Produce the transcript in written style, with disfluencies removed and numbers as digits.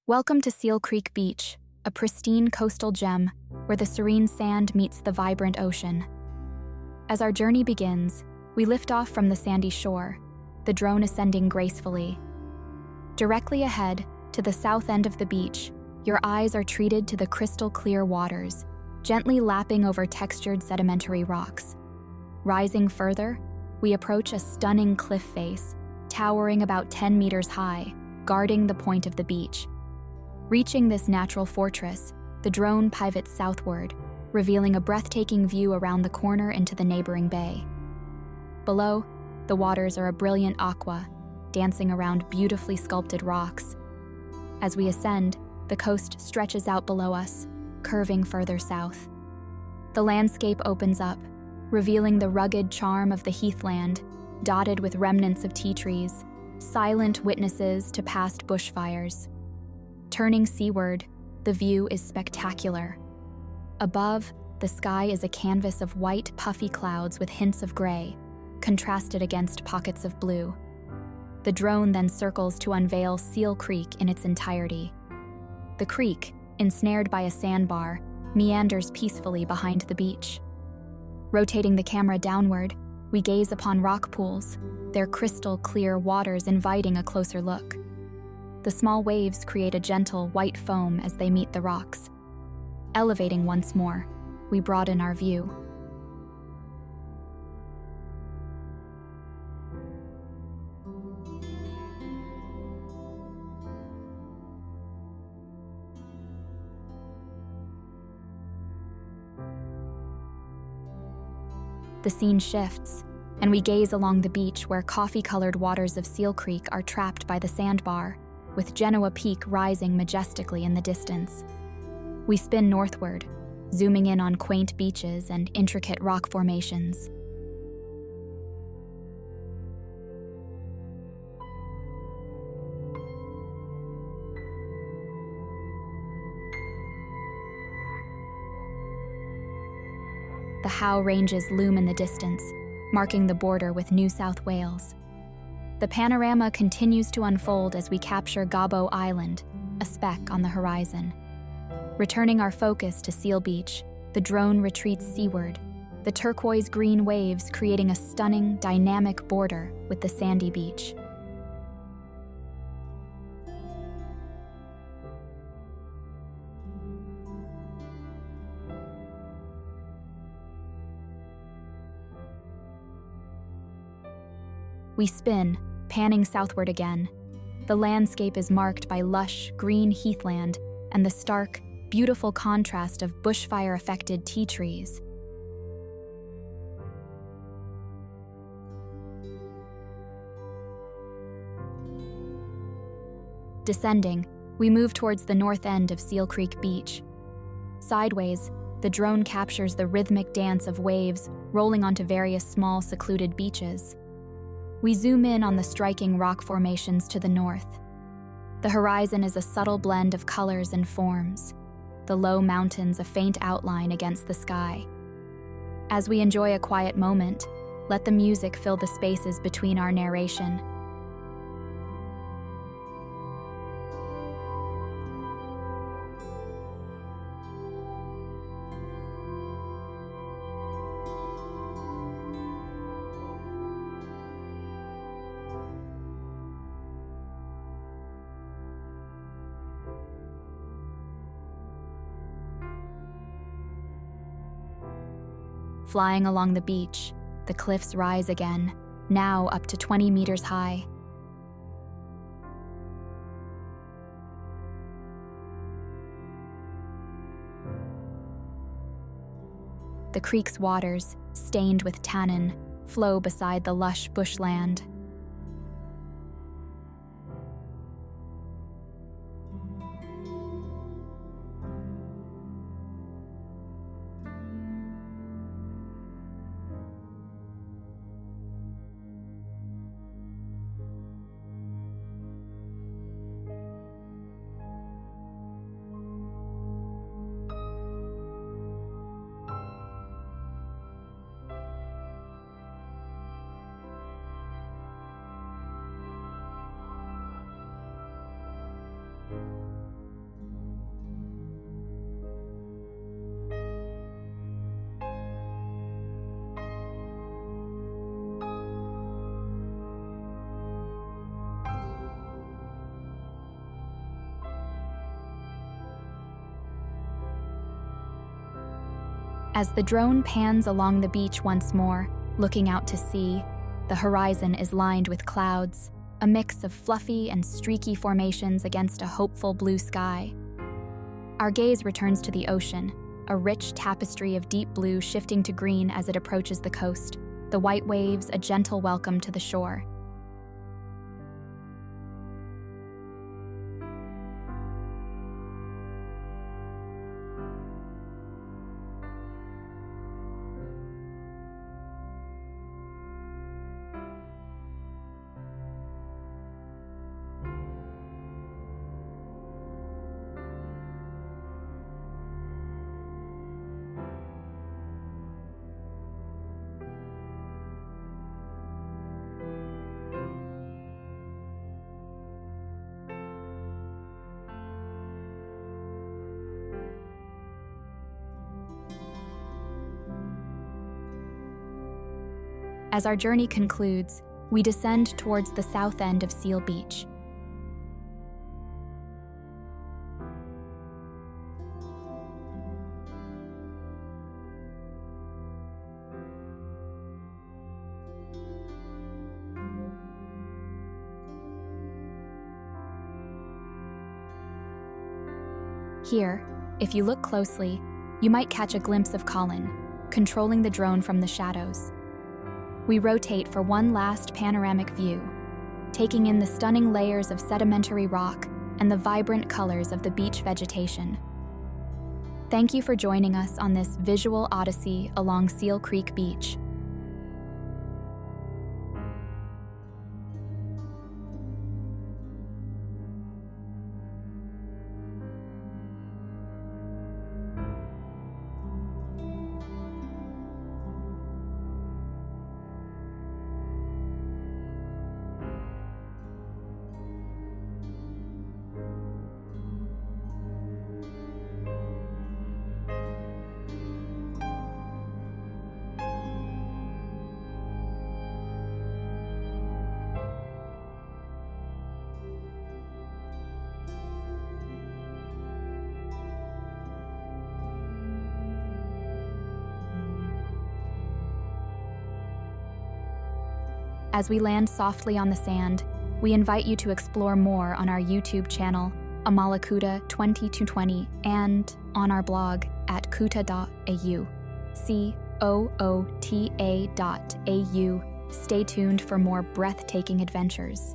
Welcome to Seal Creek Beach, a pristine coastal gem where the serene sand meets the vibrant ocean. As our journey begins, we lift off from the sandy shore, the drone ascending gracefully. Directly ahead, to the south end of the beach, your eyes are treated to the crystal-clear waters, gently lapping over textured sedimentary rocks. Rising further, we approach a stunning cliff face, towering about 10 meters high, guarding the point of the beach. Reaching this natural fortress, the drone pivots southward, revealing a breathtaking view around the corner into the neighboring bay. Below, the waters are a brilliant aqua, dancing around beautifully sculpted rocks. As we ascend, the coast stretches out below us, curving further south. The landscape opens up, revealing the rugged charm of the heathland, dotted with remnants of tea trees, silent witnesses to past bushfires. Turning seaward, the view is spectacular. Above, the sky is a canvas of white, puffy clouds with hints of gray, contrasted against pockets of blue. The drone then circles to unveil Seal Creek in its entirety. The creek, ensnared by a sandbar, meanders peacefully behind the beach. Rotating the camera downward, we gaze upon rock pools, their crystal-clear waters inviting a closer look. The small waves create a gentle white foam as they meet the rocks. Elevating once more, we broaden our view. The scene shifts, and we gaze along the beach where coffee-colored waters of Seal Creek are trapped by the sandbar, with Genoa Peak rising majestically in the distance. We spin northward, zooming in on quaint beaches and intricate rock formations. The Howe Ranges loom in the distance, marking the border with New South Wales. The panorama continues to unfold as we capture Gobbo Island, a speck on the horizon. Returning our focus to Seal Beach, the drone retreats seaward, the turquoise-green waves creating a stunning, dynamic border with the sandy beach. We spin, panning southward again. The landscape is marked by lush, green heathland and the stark, beautiful contrast of bushfire-affected tea trees. Descending, we move towards the north end of Seal Creek Beach. Sideways, the drone captures the rhythmic dance of waves rolling onto various small, secluded beaches. We zoom in on the striking rock formations to the north. The horizon is a subtle blend of colors and forms, the low mountains a faint outline against the sky. As we enjoy a quiet moment, let the music fill the spaces between our narration. Flying along the beach, the cliffs rise again, now up to 20 meters high. The creek's waters, stained with tannin, flow beside the lush bushland. As the drone pans along the beach once more, looking out to sea, the horizon is lined with clouds, a mix of fluffy and streaky formations against a hopeful blue sky. Our gaze returns to the ocean, a rich tapestry of deep blue shifting to green as it approaches the coast, the white waves a gentle welcome to the shore. As our journey concludes, we descend towards the south end of Seal Beach. Here, if you look closely, you might catch a glimpse of Colin, controlling the drone from the shadows. We rotate for one last panoramic view, taking in the stunning layers of sedimentary rock and the vibrant colors of the beach vegetation. Thank you for joining us on this visual odyssey along Seal Creek Beach. As we land softly on the sand, we invite you to explore more on our YouTube channel, Mallacoota 2220, and on our blog at coota.au. COOTA.au. Stay tuned for more breathtaking adventures.